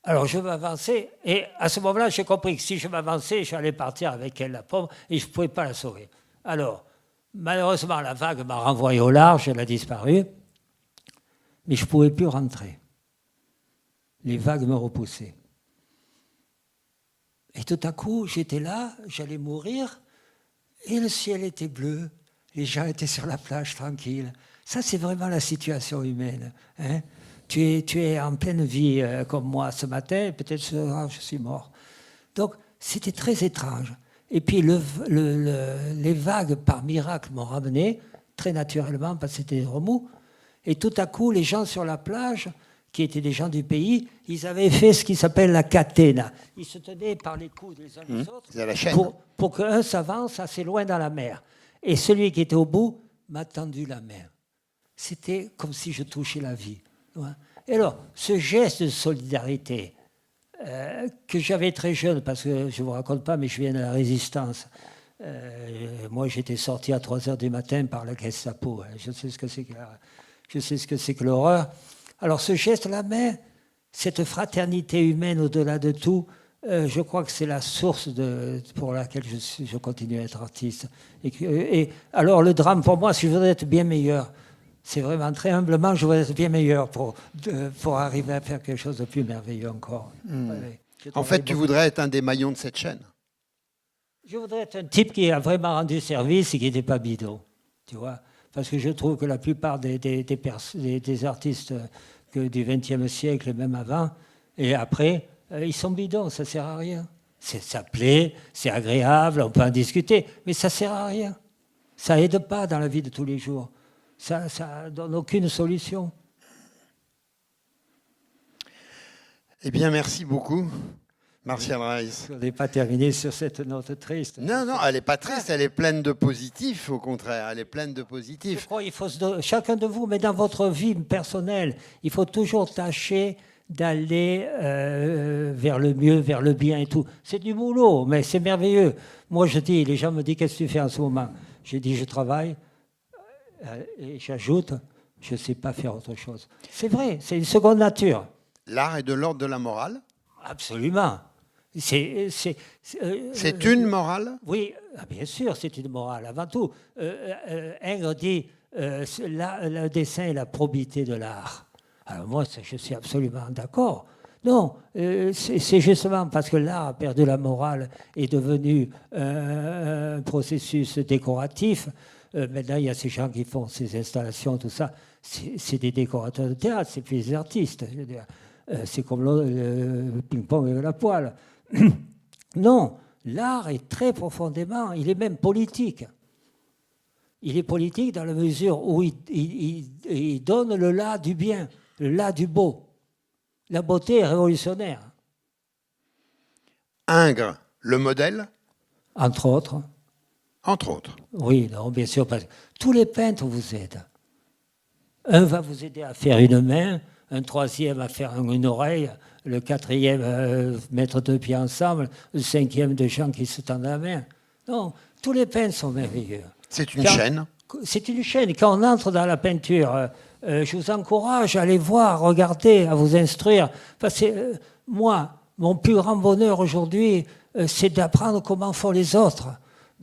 Alors je m'avançais, et à ce moment-là, j'ai compris que si je m'avançais, j'allais partir avec elle, la pauvre, et je ne pouvais pas la sauver. Alors, malheureusement, la vague m'a renvoyé au large, elle a disparu, mais je ne pouvais plus rentrer. Les vagues me repoussaient. Et tout à coup, j'étais là, j'allais mourir, et le ciel était bleu, les gens étaient sur la plage tranquilles. Ça, c'est vraiment la situation humaine, hein. Tu es en pleine vie comme moi ce matin, et peut-être ce soir je suis mort. Donc c'était très étrange. Et puis les vagues par miracle m'ont ramené, très naturellement, parce que c'était des remous. Et tout à coup, les gens sur la plage, qui étaient des gens du pays, ils avaient fait ce qui s'appelle la catena. Ils se tenaient par les coudes les uns les autres pour qu'un s'avance assez loin dans la mer. Et celui qui était au bout m'a tendu la main. C'était comme si je touchais la vie. Et alors, ce geste de solidarité que j'avais très jeune, parce que je ne vous raconte pas, mais je viens de la résistance. Moi, j'étais sorti à 3h du matin par la Gestapo. Je sais ce que c'est que l'horreur. Alors, ce geste-là, mais cette fraternité humaine au-delà de tout, je crois que c'est la source pour laquelle je continue à être artiste. Et alors, le drame, pour moi, si je voudrais être bien meilleur, c'est vraiment très humblement, je voudrais être bien meilleur pour arriver à faire quelque chose de plus merveilleux encore. En fait, tu voudrais être un des maillons de cette chaîne. Je voudrais être un type qui a vraiment rendu service et qui n'était pas bidon, tu vois. Parce que je trouve que la plupart des artistes du XXe siècle et même avant et après, ils sont bidons, ça ne sert à rien. Ça plaît, c'est agréable, on peut en discuter, mais ça ne sert à rien. Ça n'aide pas dans la vie de tous les jours. Ça ne donne aucune solution. Eh bien, merci beaucoup, Martial Reiss. On n'est pas terminé sur cette note triste. Non, non, elle n'est pas triste, elle est pleine de positifs, au contraire. Elle est pleine de positifs. Je crois qu'il faut chacun de vous, mais dans votre vie personnelle, il faut toujours tâcher d'aller vers le mieux, vers le bien et tout. C'est du boulot, mais c'est merveilleux. Moi, je dis, les gens me disent, qu'est-ce que tu fais en ce moment? Je dis, je travaille, et j'ajoute, je ne sais pas faire autre chose. C'est vrai, c'est une seconde nature. L'art est de l'ordre de la morale? Absolument. C'est une morale? Oui, bien sûr, c'est une morale. Avant tout, Ingres dit le dessin est la probité de l'art. Alors moi, je suis absolument d'accord. Non, c'est justement parce que l'art a perdu la morale et est devenu un processus décoratif. Maintenant, il y a ces gens qui font ces installations, tout ça. C'est des décorateurs de théâtre, c'est plus des artistes. Je veux dire. C'est comme le ping-pong avec la poêle. Non, l'art est très profondément, il est même politique. Il est politique dans la mesure où il donne le là du bien, le là du beau. La beauté est révolutionnaire. Ingres, le modèle? Entre autres. Entre autres. Oui, non, bien sûr. Parce que tous les peintres vous aident. Un va vous aider à faire une main, un troisième à faire une oreille, le quatrième mettre deux pieds ensemble, le cinquième de gens qui se tendent la main. Non, tous les peintres sont merveilleux. C'est une chaîne. C'est une chaîne. Quand on entre dans la peinture, je vous encourage à aller voir, regarder, à vous instruire. Parce que moi, mon plus grand bonheur aujourd'hui, c'est d'apprendre comment font les autres.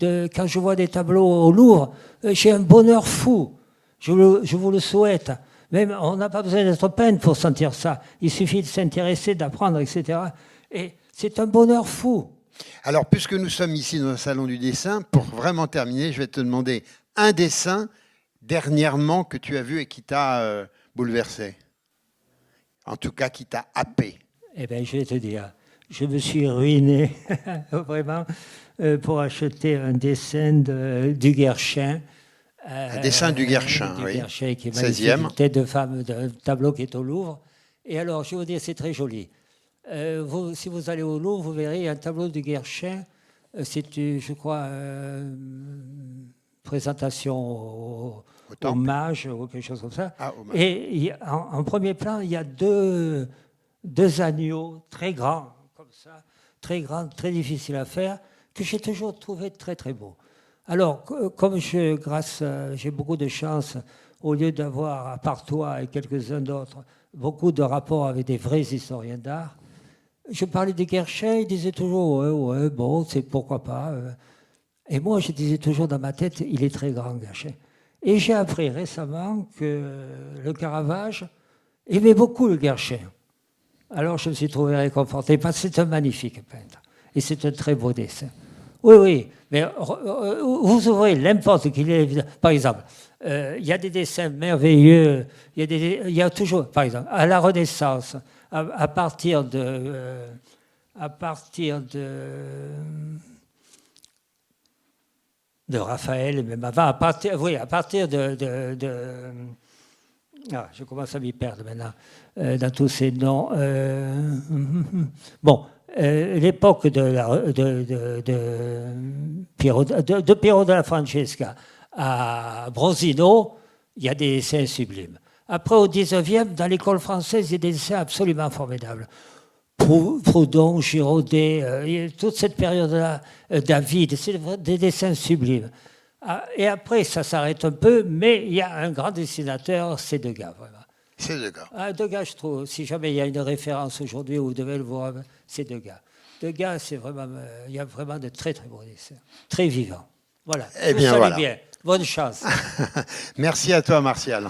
Quand je vois des tableaux au Louvre, j'ai un bonheur fou. Je vous le souhaite. Même, on n'a pas besoin d'être peintre pour sentir ça. Il suffit de s'intéresser, d'apprendre, etc. Et c'est un bonheur fou. Alors, puisque nous sommes ici dans un salon du dessin, pour vraiment terminer, je vais te demander un dessin dernièrement que tu as vu et qui t'a bouleversé. En tout cas, qui t'a happé. Eh bien, je vais te dire, je me suis ruiné, vraiment, pour acheter un dessin du Guerchin. Un dessin du Guerchin, oui. Guerchin, qui est 16e. Une tête de femme d'un tableau qui est au Louvre. Et alors, je vais vous dire, c'est très joli. Si vous allez au Louvre, vous verrez un tableau du Guerchin. C'est, je crois, présentation au mage ou quelque chose comme ça. Ah, et en premier plan, il y a deux agneaux très grands, comme ça, très grands, très difficiles à faire, que j'ai toujours trouvé très, très beaux. Alors, comme j'ai beaucoup de chance, au lieu d'avoir, à part toi et quelques-uns d'autres, beaucoup de rapports avec des vrais historiens d'art, je parlais de Guerchin, il disait toujours « ouais, bon, c'est pourquoi pas ». Et moi, je disais toujours dans ma tête « il est très grand, Guerchin ». Et j'ai appris récemment que le Caravage aimait beaucoup le Guerchin. Alors, je me suis trouvé réconforté, parce que c'est un magnifique peintre. Et c'est un très beau dessin. Oui, mais vous ouvrez n'importe qu'il est. Par exemple, il y a des dessins merveilleux, il y a toujours, par exemple, à la Renaissance, à partir de Raphaël, même avant, à partir je commence à m'y perdre maintenant, dans tous ces noms. Bon. L'époque de Piero de la Francesca à Brosino, il y a des dessins sublimes. Après, au 19e, dans l'école française, il y a des dessins absolument formidables. Proudhon, Girodet, toute cette période-là, David, c'est des dessins sublimes. Et après, ça s'arrête un peu, mais il y a un grand dessinateur, c'est Degas, vraiment. C'est Degas. Degas, je trouve, si jamais il y a une référence aujourd'hui où vous devez le voir, c'est Degas. Degas, c'est vraiment, il y a vraiment de très très beaux dessins, très vivants. Voilà. Eh bien, voilà. Bien. Bonne chance. Merci à toi, Martial.